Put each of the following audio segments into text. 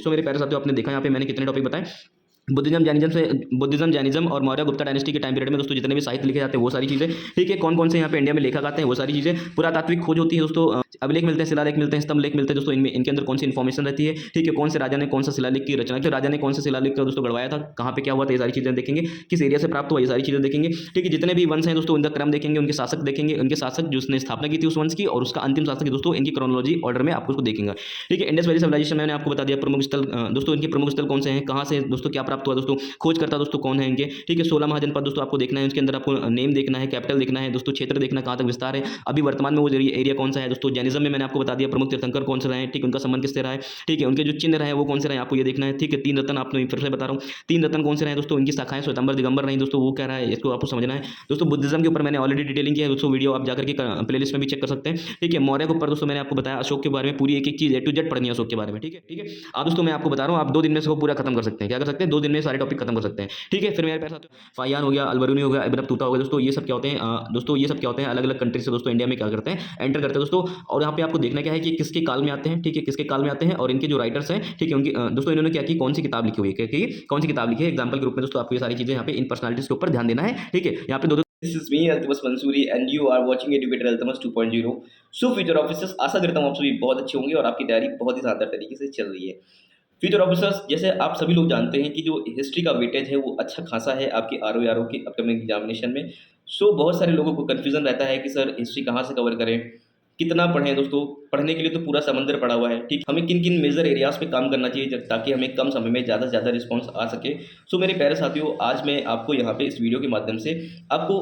सो मेरे प्यारे साथियों, आपने देखा यहाँ पे मैंने कितने टॉपिक बताए। बुद्धिज्म, जैनिज्म और मौर्य गुप्ता डायनेस्टी के टाइम पीरियड में दोस्तों जितने भी साहित्य लिखे जाते हैं वो सारी चीज़ें, ठीक है। कौन कौन से यहाँ पे इंडिया में लेखक आते हैं वो सारी चीज़ें, पुरातात्विक खोज होती है दोस्तों, अभिलेख मिलते हैं, शिलालेख मिलते हैं, स्तंभ लेख मिलते हैं दोस्तों, इनमें इनके अंदर कौन सी इन्फॉर्मेशन रहती है, ठीक है। कौन से राजा ने कौन सा शिलालेख की रचना की, राजा ने कौन सा शिलालेख का दोस्तों गढ़वाया था, कहाँ पे क्या हुआ था, ये सारी चीज़ें देखेंगे। किस एरिया से प्राप्त हुआ, ये सारी चीज़ें देखेंगे, ठीक है। जितने भी वंश हैं दोस्तों उनका क्रम देखेंगे, उनके शासक देखेंगे, उनके शासक जिसने स्थापना की थी उस वंश की, और उसका अंतिम शासक दोस्तों इनकी क्रोनोलॉजी ऑर्डर में आपको उसको देखेंगे, ठीक है। इंडस वैली सिविलाइजेशन मैंने आपको बता दिया प्रमुख स्थल दोस्तों, इनके प्रमुख स्थल कौन से हैं, कहाँ से दोस्तों क्या प्राप्त हुआ दोस्तों, खोज करता दोस्तों कौन है इनके, ठीक है। 16 महाजनपद दोस्तों आपको देखना है, उसके अंदर आपको नेम देखना है, कैपिटल देखना है दोस्तों, क्षेत्र देखना कहाँ तक विस्तार है, अभी वर्तमान में वो एरिया कौन सा है दोस्तों। जैनिज्म में मैंने आपको बता दिया प्रमुख तीर्थंकर कौन से रहे, ठीक, उनका संबंध किससे रहा है, ठीक है। उनके जो चिन्ह रहे वो कौन से रहे आपको ये देखना है, ठीक है। 3 रत्न आपको फिर से बता रहा हूँ, 3 रत्न कौन से रहे दोस्तों, इनकी शाखाएं श्वेतांबर दिगंबर रही दोस्तों, वो क्या रहा है इसको आपको समझना है दोस्तों। बुद्धिज्म के ऊपर मैंने ऑलरेडी डिटेलिंग किया है दोस्तों, वीडियो आप जाकर के प्लेलिस्ट में भी चेक कर सकते हैं, ठीक है। मौर्य के ऊपर दोस्तों मैंने आपको बताया, अशोक के बारे में पूरी एक एक चीज A to Z पढ़नी है अशोक के बारे में, ठीक है, ठीक है। दोस्तों मैं आपको बता रहा हूँ, आप 2 दिन में इसको पूरा खत्म कर सकते हैं, क्या कर सकते हैं, 2 दिन में सारे टॉपिक खत्म कर सकते हैं, ठीक है। फिर मेरे पास फायान हो गया, अलबरूनी हो गया, इब्न बतूता हो गया दोस्तों, ये सब क्या होते हैं दोस्तों, ये सब क्या होते हैं, अलग अलग कंट्री से दोस्तों इंडिया में क्या करते हैं, एंटर करते हैं दोस्तों। और यहाँ पे आपको देखना क्या है कि किसके काल में आते हैं, ठीक है, किसके काल में आते हैं, और इनके जो राइटर्स हैं, ठीक है, उनकी दोस्तों इन्होंने क्या की, कौन सी किताब लिखी हुई है, कि कौन सी किताब लिखी है। एग्जाम्पल के रूप में दोस्तों आपको ये सारी चीजें यहाँ पे इन पर्सनालिटीज के ऊपर ध्यान देना है, ठीक है। यहाँ पे दो This is me, Altmas Mansoori, and you are watching Educator Altmas 2.0. So future officers, आशा करता हूँ आप सभी बहुत अच्छे होंगे और आपकी तैयारी बहुत ही शानदार तरीके से चल रही है। फ्यूचर ऑफिसर्स, जैसे आप सभी लोग जानते हैं कि जो हिस्ट्री का वेटेज है वो अच्छा खासा है आपकी आर ओ की अपकमिंग एग्जामिनेशन में। सो बहुत सारे लोगों को कन्फ्यूजन रहता है कि सर हिस्ट्री कहाँ से कवर करें, कितना पढ़ें दोस्तों। पढ़ने के लिए तो पूरा समंदर पड़ा हुआ है, ठीक। हमें किन किन मेजर एरियाज पे काम करना चाहिए ताकि हमें कम समय में ज़्यादा से ज़्यादा रिस्पॉन्स आ सके। सो मेरे प्यारे साथियों, आज मैं आपको यहाँ पे इस वीडियो के माध्यम से आपको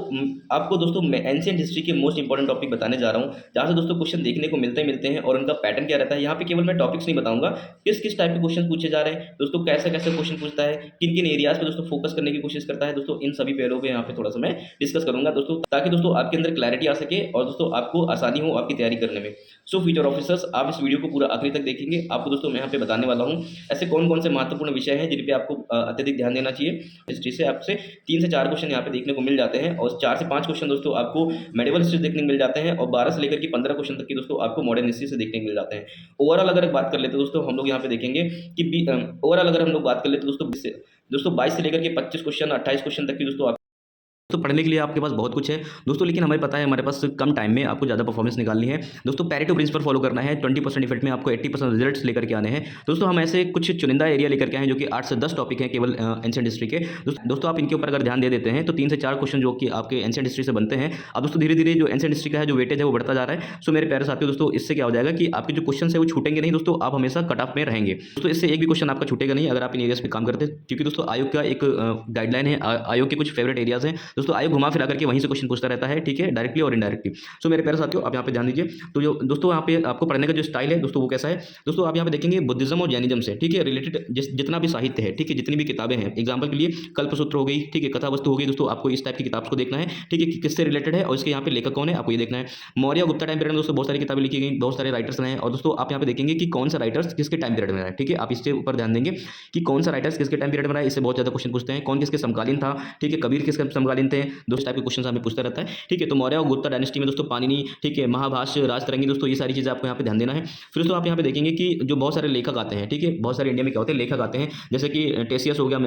आपको दोस्तों मैं एंशिएंट हिस्ट्री के मोस्ट इंपॉर्टेंट टॉपिक बताने जा रहा हूँ, जहाँ से दोस्तों क्वेश्चन देखने को मिलते हैं और उनका पैटर्न क्या रहता है। यहाँ पे केवल मैं टॉपिक्स नहीं बताऊंगा, किस किस टाइप के क्वेश्चन पूछे जा रहे हैं दोस्तों, कैसे कैसे क्वेश्चन पूछता है, किन किन एरियाज पे दोस्तों फोकस करने की कोशिश करता है दोस्तों, इन सभी पहलुओं पे यहाँ पे थोड़ा सा मैं डिस्कस करूंगा दोस्तों, ताकि दोस्तों आपके अंदर क्लैरिटी आ सके और दोस्तों आपको आसानी हो आपकी तैयारी करने में। सो फ्यूचर ऑफिसर्स, आप इस वीडियो को पूरा आखिरी तक देखेंगे। आपको दोस्तों मैं यहाँ पे बताने वाला हूँ ऐसे कौन कौन से महत्वपूर्ण विषय हैं जिन पे आपको अत्यधिक ध्यान देना चाहिए। हिस्ट्री से आपसे 3 से 4 क्वेश्चन यहाँ पे देखने को मिल जाते हैं, और 4 से 5 क्वेश्चन दोस्तों आपको मेडिवल हिस्ट्री देखने को मिल जाते हैं, और 12 से लेकर के 15 क्वेश्चन तक की दोस्तों आपको मॉडर्न हिस्ट्री से देखने को मिल जाते हैं। ओवरऑल अगर बात कर लेते दोस्तों, हम लोग यहाँ पे देखेंगे कि ओवरऑल अगर हम लोग बात कर लेते दोस्तों 22 से लेकर के 25 क्वेश्चन 28 क्वेश्चन तक की दोस्तों तो पढ़ने के लिए आपके पास बहुत कुछ है दोस्तों, लेकिन हमें पता है हमारे पास कम टाइम में आपको ज़्यादा परफॉर्मेंस निकालनी है दोस्तों। पैरेटो प्रिंसिपल फॉलो करना है, 20% इफेक्ट में आपको 80% रिजल्ट्स लेकर के आने हैं दोस्तों। हम ऐसे कुछ चुनिंदा एरिया लेकर के आए हैं जो कि 8 से 10 टॉपिक हैं केवल एंशिएंट हिस्ट्री के दोस्तों। आप इनके ऊपर अगर ध्यान दे देते हैं तो 3 से 4 क्वेश्चन जो कि आपके एंशिएंट हिस्ट्री से बनते हैं। अब दोस्तों धीरे धीरे जो एंशिएंट हिस्ट्री का है जो वेटेज है वो बढ़ता जा रहा है। सो मेरे प्यारे साथियों दोस्तों, इससे क्या हो जाएगा कि आपके जो क्वेश्चन है वो छूटेंगे नहीं दोस्तों, आप हमेशा कट ऑफ में रहेंगे दोस्तों। इससे एक भी क्वेश्चन आपका छूटेगा नहीं अगर आप इन एरियाज पे काम करते हैं, क्योंकि दोस्तों आयोग का एक गाइडलाइन है, आयोग के कुछ फेवरेट एरियाज हैं दोस्तों। आयोग घुमा फिरा करके वहीं से क्वेश्चन पूछता रहता है, ठीक है, डायरेक्टली और इनडायरेक्टली। सो मेरे प्यारे साथियों, आप यहाँ पे ध्यान दीजिए। तो जो दोस्तों यहाँ पे आपको पढ़ने का जो स्टाइल है दोस्तों वो कैसा है दोस्तों, आप यहाँ पे देखेंगे बुद्धिज्म और जैनिज्म से, ठीक है, रिलेटेड जितना भी साहित्य है, ठीक है, जितनी भी किताबें हैं। एग्जाम्पल के लिए कल्पसूत्र हो गई, ठीक है, कथा वस्तु हो गई दोस्तों, आपको इस टाइप की किताब को देखना है, ठीक है, किससे रिलेटेड है और इसके यहाँ पे लेखक कौन है आपको ये देखना है। मौर्य गुप्ता टाइम पीरियड में दोस्तों बहुत सारी किताबें लिखी गई, बहुत सारे राइटर्स रहे, और दोस्तों आप यहाँ पे देखेंगे कि कौन सा राइटर्स किसके टाइम पीरियड में रहा है, ठीक है। आप इसके ऊपर ध्यान देंगे कि कौन सा राइटर्स किसके टाइम पीरियड में रहा है, इससे बहुत ज्यादा क्वेश्चन पूछते हैं। कौन किसके समकालीन था, ठीक है, कबीर किसके समकालीन थे, दोस्त टाइप के क्वेश्चन हमें पूछता रहता है, ठीक है। तो मौर्य और गुप्ता डायनेस्टी में दोस्तों पाणिनि, ठीक है, महाभाष्य, राजतरंगी दोस्तों, ये सारी चीजें आपको यहाँ पे ध्यान देना है। फिर दोस्तों आप यहाँ पे देखेंगे कि जो बहुत सारे लेखक आते हैं, ठीक है, बहुत सारे इंडिया में क्या होते हैं लेखक आते हैं, जैसे कि टेसियस हो गया,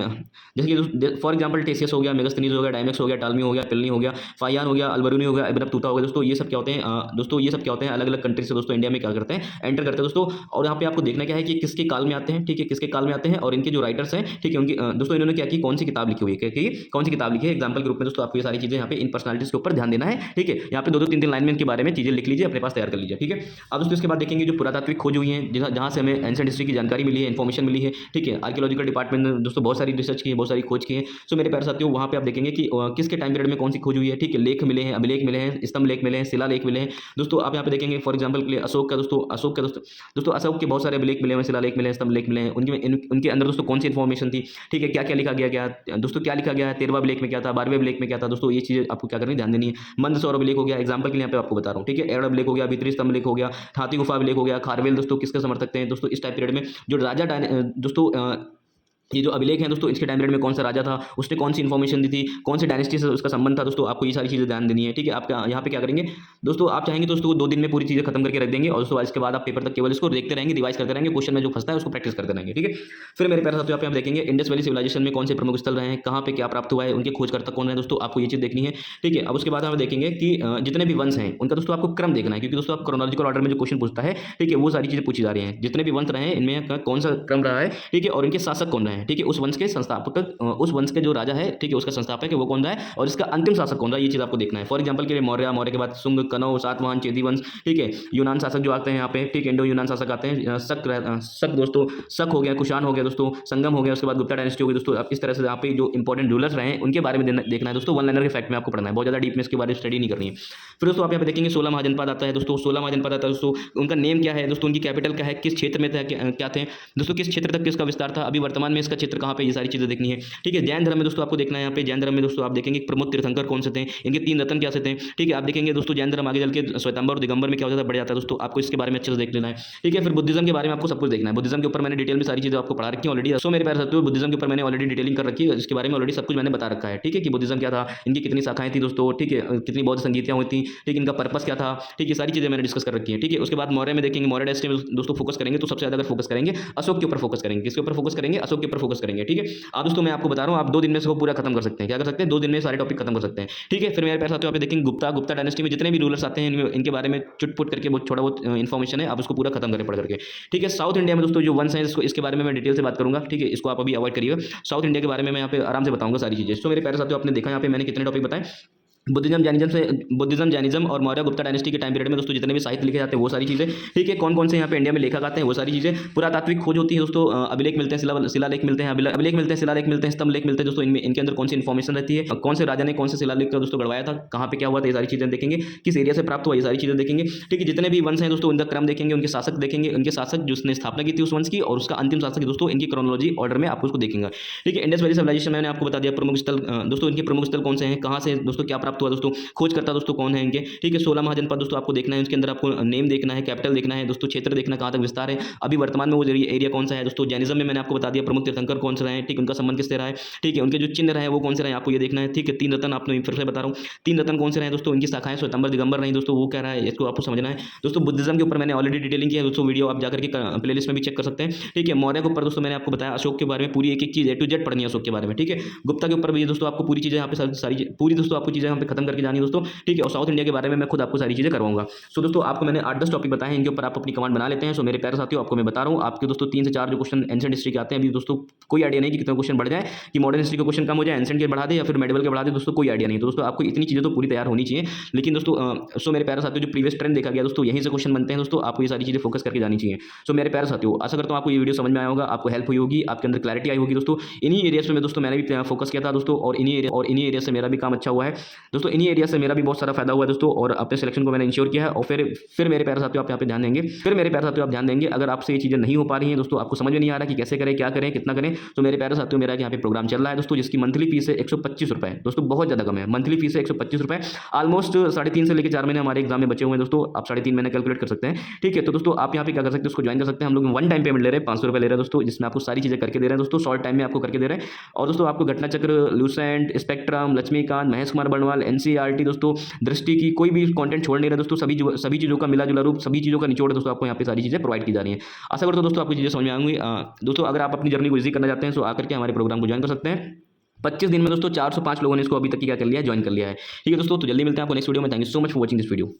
जैसे कि फॉर एग्जाम्पल टेसियस हो गया, मेगास्थनीज हो गया, डायमेक्स हो गया, टालमी हो गया, पिलनी हो गया, फायान हो गया, अलबरूनी हो गया, इब्न बतूता हो गया दोस्तों। ये सब क्या होते हैं दोस्तों, ये सब क्या होते हैं अलग अलग कंट्री से दोस्तों इंडिया में क्या करते हैं एंटर करते हैं दोस्तों। और यहाँ पे आपको देखना क्या है कि किसके काल में आते हैं, ठीक है, किसके काल में आते हैं, और इनके जो राइटर्स हैं, ठीक है, उनकी दोस्तों इन्होंने क्या की, कौन सी किताब लिखी हुई है, कौन सी किताब लिखी है। एग्जाम्पल के रूप में दोस्तों आपको ये सारी चीजें यहाँ पे इन पर्सनालिटीज के ऊपर ध्यान देना है, ठीक है। यहाँ पे 2-2 3-3 लाइन में इनके बारे में चीजें लिख लीजिए, अपने पास तैयार कर लीजिए, ठीक है। अब दोस्तों इसके बाद देखेंगे जो पुरातात्विक खोज हुई है, जहाँ से हमें एंशिएंट हिस्ट्री की जानकारी मिली है, इन्फॉर्मेशन मिली है, ठीक है। आर्कियोलॉजिकल डिपार्टमेंट ने दोस्तों बहुत सारी रिसर्च की है, बहुत सारी खोज की है। सो मेरे प्यारे साथियों, वहाँ पे आप देखेंगे कि किसके टाइम पीरियड में कौन सी खोज हुई है, ठीक है, लेख मिले हैं, अभिलेख मिले हैं, स्तंभ लेख मिले हैं, शिला लेख मिले हैं दोस्तों। आप यहाँ पे देखेंगे फॉर एग्जाम्पल के लिए अशोक का दोस्तों अशोक के बहुत सारे अभिलेख मिले हैं, शिला लेख मिले हैं, स्तंभ लेख मिले हैं। उनके अंदर दोस्तों कौन सी इन्फॉर्मेशन थी, ठीक है, क्या क्या लिखा गया दोस्तों, क्या लिखा गया है, 13वां अभिलेख में क्या था, 12वें अभिलेख में क्या था दोस्तों, ये चीजें आपको क्या करनी ध्यान देनी है। मंदसौर अभिलेख हो गया, एग्जाम्पल के लिए यहाँ पे आपको बता रहा हूँ, ठीक है, एड अभिलेख हो गया, भीतरी स्तंभ लेख हो गया, हाथी गुफा अभिलेख हो गया, खारवेल दोस्तों किसके समर्थक थे दोस्तों। इस टाइप पीरियड में जो राजा दोस्तों ये जो अभिलेख हैं दोस्तों, इसके टाइम पीरियड में कौन सा राजा था, उसने कौन सी इन्फॉर्मेशन दी थी, कौन से डायनेस्टी से उसका संबंध था दोस्तों, आपको ये सारी चीज़ें ध्यान देनी है। ठीक है, आप यहाँ पे क्या करेंगे दोस्तों, आप चाहेंगे दोस्तों 2 दिन में पूरी चीज़ें खत्म करके रख देंगे और दोस्तों इसके बाद आप पेपर तक केवल इसको देखते रहेंगे, रिवाइज करते रहेंगे, क्वेश्चन में जो फंसता है उसको प्रैक्टिस करते रहेंगे। ठीक है, फिर मेरे प्यारे साथियों, आप यहाँ देखेंगे इंडस वैली सिविलाइजेशन में कौन से प्रमुख स्थल रहे हैं, कहाँ पे क्या प्राप्त हुआ है, उनके खोजकर्ता कौन है दोस्तों, आपको ये चीज़ देखनी है। ठीक है, अब उसके बाद हम देखेंगे कि जितने भी वंश हैं उनका दोस्तों आपको क्रम देखना है, क्योंकि दोस्तों आप क्रोनोलॉजिकल ऑर्डर में जो क्वेश्चन पूछता है, ठीक है, वो सारी चीज़ें पूछी जा रही हैं। जितने भी वंश रहे हैं इनमें कौन सा क्रम रहा है, ठीक है, और इनके शासक कौन रहे हैं। ठीक है, उस वंश के संस्थापक, उस वंश के जो राजा है, ठीक है, उसका संस्थापक है वो कौन रहा है और इसका अंतिम शासक कौन रहा है, ये चीज़ आपको देखना है। फॉर एग्जांपल के लिए मौर्य, मौर्य के बाद शुंग, कनौ, सातवाहन, चेदी वंश, ठीक है, यूनान शासक जो आते हैं यहाँ पे, ठीक है, इंडो यूनान शासक आते हैं, शक दोस्तों, शक हो गया, कुषाण हो गया दोस्तों, संगम हो गया, उसके बाद गुप्ता डायनेस्टी हो गई दोस्तों। अब इस तरह से यहाँ पे जो इंपॉर्टेंट रूलर्स रहे हैं उनके बारे में देखना है दोस्तों, वन लाइनर के फैक्ट में आपको पढ़ना है, बहुत ज़्यादा डीप में इसके बारे में स्टडी नहीं करनी है। फिर दोस्तों आप यहाँ पे देखेंगे 16 महाजनपद आता है दोस्तों, 16 महाजनपद आता है दोस्तों, उनका नेम क्या है दोस्तों, उनकी कैपिटल क्या है, किस क्षेत्र में क्या थे दोस्तों, किस क्षेत्र तक किसका विस्तार था, अभी वर्तमान में इसका क्षेत्र कहाँ पे, ये सारी चीज़ें देखनी है। ठीक है, जैन धर्म में दोस्तों आपको देखना है, यहाँ पे जैन धर्म में दोस्तों आप देखेंगे प्रमुख तीर्थंकर कौन से थे, इनके 3 रत्न क्या से थे। ठीक है, आप देखेंगे दोस्तों जैन धर्म आगे चल के श्वेतांबर और दिगंबर में क्या हो जाता है, बढ़ जाता है दोस्तों, आपको इसके बारे में अच्छे से देख लेना है। ठीक है, फिर बुद्धिज्म के बारे में आपको सब कुछ देखना है, बुद्धिज्म के ऊपर मैंने डिटेल में सारी चीज़ें आपको पढ़ा रखी है ऑलरेडी। सो मेरे प्यारे साथियों, बुद्धिज्म के ऊपर मैंने ऑलरेडी डिटेलिंग कर रखी है, इसके बारे में ऑलरेडी सब कुछ मैंने बता रखा है। ठीक है, कि बुद्धिज्म क्या था, इनकी कितनी शाखाएं थी दोस्तों, ठीक है, कितनी बौद्ध संगीतियाँ हुई थी, ठीक है, इनका पर्पस क्या था, ठीक है, सारी चीज़ें मैंने डिस्कस कर रखी है। ठीक है, उसके बाद मौर्य में देखेंगे, मौर्य डायनेस्टी में दोस्तों फोकस करेंगे तो सबसे ज़्यादा अगर फोकस करेंगे अशोक के ऊपर फोकस करेंगे, किसके ऊपर फोकस करेंगे, अशोक के ऊपर फोकस करेंगे। ठीक है, आप दोस्तों मैं आपको बता रहा हूँ, आप 2 दिन में इसको पूरा खत्म कर सकते हैं, क्या कर सकते हैं, 2 दिन में सारे टॉपिक खत्म कर सकते हैं। ठीक है, फिर मेरे प्यारे साथियों आप देखेंगे गुप्ता डायनेस्टी में जितने भी रूलर्स आते हैं इनके बारे में चुटपुट करके बहुत थोड़ा बहुत इन्फॉर्मेशन है, आप उसको पूरा खत्म करें पढ़ करके। ठीक है, साउथ इंडिया में दोस्तों जो वंश है इसके बारे में मैं डिटेल से बात करूंगा। ठीक है, इसको आप अभी अवॉइड करिएगा, साउथ इंडिया के बारे में मैं यहाँ पे आराम से बताऊंगा सारी चीजें। तो मेरे प्यारे साथियों आपने देखा यहाँ पे मैंने कितने टॉपिक बताए, बुद्धिज्म जैनिज्म और मौर्य गुप्ता डायनेस्टी के टाइम पीरियड में दोस्तों जितने भी साहित्य लिखे जाते हैं वो सारी चीज़ें। ठीक है, कौन कौन से यहाँ पे इंडिया में लेखक आते हैं वो सारी चीज़ें, पुरातात्विक खोज होती है दोस्तों, अभिलेख मिलते हैं, शिलालेख मिलते हैं, अभिलेख मिलते हैं, शिलालेख मिलते हैं, स्तंभ लेख मिलते हैं दोस्तों, इनमें इनके अंदर कौन सी इन्फॉर्मेशन रहती है, कौन से राजा ने कौन से शिलालेख का दोस्तों गड़वाया था, कहाँ पे क्या हुआ था, ये सारी चीज़ें देखेंगे, किस एरिया से प्राप्त हुआ, ये सारी चीज़ें देखेंगे। ठीक है, जितने भी वंश हैं दोस्तों उनका क्रम देखेंगे, उनके शासक देखेंगे, उनके शासक जिसने स्थापना की थी उस वंश की और उसका अंतिम शासक दोस्तों, इनकी क्रोनोलॉजी ऑर्डर में आपको उसको देखेंगे। ठीक है, इंडस वैली सिविलाइजेशन मैंने आपको बता दिया प्रमुख स्थल दोस्तों, इनके प्रमुख स्थल कौन से हैं, कहाँ से दोस्तों क्या प्राप्त हुआ दोस्तों, खोज करता दोस्तों कौन है इनके। ठीक है, 16 महाजनपद दोस्तों आपको देखना है, उसके अंदर आपको नेम देखना है, कैपिटल देखना है दोस्तों, क्षेत्र देखना कहाँ तक विस्तार है, अभी वर्तमान में वो एरिया कौन सा है दोस्तों। जैनिज्म में मैंने आपको बता दिया प्रमुख तीर्थंकर कौन से रहे हैं, ठीक, उनका संबंध किससे रहा है। ठीक है, उनके जो चिन्ह रहे वो कौन से रहे आपको ये देखना है। ठीक है, 3 रत्न आपने फिर से बता रहा हूँ, 3 रत्न कौन से रहे दोस्तों, इनकी शाखाएं श्वेतांबर दिगंबर नहीं दोस्तों, वो क्या रहा है इसको आपको समझना है दोस्तों। बुद्धिज्म के ऊपर मैंने ऑलरेडी डिटेलिंग किया है दोस्तों, वीडियो आप जाकर के प्लेलिस्ट में भी चेक कर सकते हैं। ठीक है, मौर्य के ऊपर दोस्तों मैंने आपको बताया अशोक के बारे में पूरी एक चीज़ A to Z पढ़नी है अशोक के बारे में। ठीक है, गुप्ता के ऊपर भी दोस्तों आपको पूरी चीज़ें यहाँ पे सारी पूरी दोस्तों आपको चीज़ें यहाँ पे खत्म करके जानी है दोस्तों। ठीक है, और साउथ इंडिया के बारे में मैं खुद आपको सारी चीज़ें करवाऊंगा। सो दोस्तों आपको मैंने 8-10 टॉपिक बताए हैं, इनके ऊपर आप अपनी कमांड बना लेते हैं। सो मेरे प्यारे साथियों आपको मैं बता रहा हूँ, आपके दोस्तों 3 से 4 जो क्वेश्चन एंशिएंट हिस्ट्री के आते हैं, अभी दोस्तों कोई आइडिया नहीं कि कितने क्वेश्चन बढ़ जाए, कि मॉडर्न हिस्ट्री के क्वेश्चन कम हो जाए, एंशिएंट के बढ़ा दे या फिर मेडिवल के बढ़ा दे दोस्तों, कोई आइडिया नहीं। तो दोस्तों आपको इतनी चीज़ें तो पूरी तैयार होनी चाहिए। लेकिन दोस्तों सो मेरे प्यारे साथियों जो प्रीवियस ट्रेंड देखा गया दोस्तों यहीं से क्वेश्चन बनते हैं दोस्तों, आपको ये सारी चीज़ें फोकस करके जानी चाहिए। सो मेरे प्यारे साथियों आशा करता हूँ आपको ये वीडियो समझ में आया होगा, आपको हेल्प हुई होगी, आपके अंदर क्लैरिटी आई होगी दोस्तों। इन्हीं एरियाज में दोस्तों मैंने भी फोकस किया था दोस्तों, और इन्हीं एरिया से मेरा भी काम अच्छा हुआ है दोस्तों, इन्हीं एरिया से मेरा भी बहुत सारा फायदा हुआ है दोस्तों, और अपने सिलेक्शन को मैंने इंश्योर किया है। और फिर मेरे प्यारे साथियों आप यहाँ पे ध्यान देंगे, फिर मेरे प्यारे साथियों आप ध्यान देंगे, अगर आपसे ये चीज़ें नहीं हो पा रही हैं दोस्तों, आपको समझ में नहीं आ रहा कि कैसे करें, क्या करें, कितना करें, तो मेरे प्यारे साथियों मेरा यहाँ पे प्रोग्राम चल रहा है दोस्तों, जिसकी मंथली फीस है 125 रुपये दोस्तों, बहुत ज़्यादा कम है, मंथली फीस है 125 रुपये, ऑलमोस्ट 3.5 से लेकर 4 महीने हमारे एग्जाम में बचे हुए हैं दोस्तों, आप 3.5 महीने कैलकुलेट कर सकते हैं। ठीक है, तो दोस्तों आप यहाँ पे क्या कर सकते हैं, उसको ज्वाइन कर सकते हैं। हम लोग 1 टाइम पेमेंट ले रहे हैं, 500 रुपये ले रहे हैं दोस्तों, जिसमें आपको सारी चीज़ें करके दे रहे हैं दोस्तों, शॉर्ट टाइम में आपको करके दे रहे हैं। और दोस्तों आपको Ghatna Chakra, Lucent, Spectrum, Laxmikanth, Mahesh Kumar Barnwal, NCERT दोस्तों, दृष्टि की कोई भी कंटेंट छोड़ नहीं रहे दोस्तों, सभी चीज़ों का मिला जुला रूप, सभी चीज़ों का निचोड़ दोस्तों आपको यहाँ पे सारी चीज़ें प्रोवाइड की जा रही है। आशा करता हूँ दोस्तों आपको चीज़ें समझ में आएंगी। दोस्तों अगर आप अपनी जर्नी को ईजी करना चाहते हैं तो आकर के हमारे प्रोग्राम को ज्वाइन कर सकते हैं। 25 दिन में दोस्तों 405 लोगों ने इसको अभी तक क्या कर लिया है, ज्वाइन कर लिया है। ठीक है दोस्तों, तो जल्दी मिलते हैं आपको नेक्स्ट वीडियो में। Thank you so much for watching this video.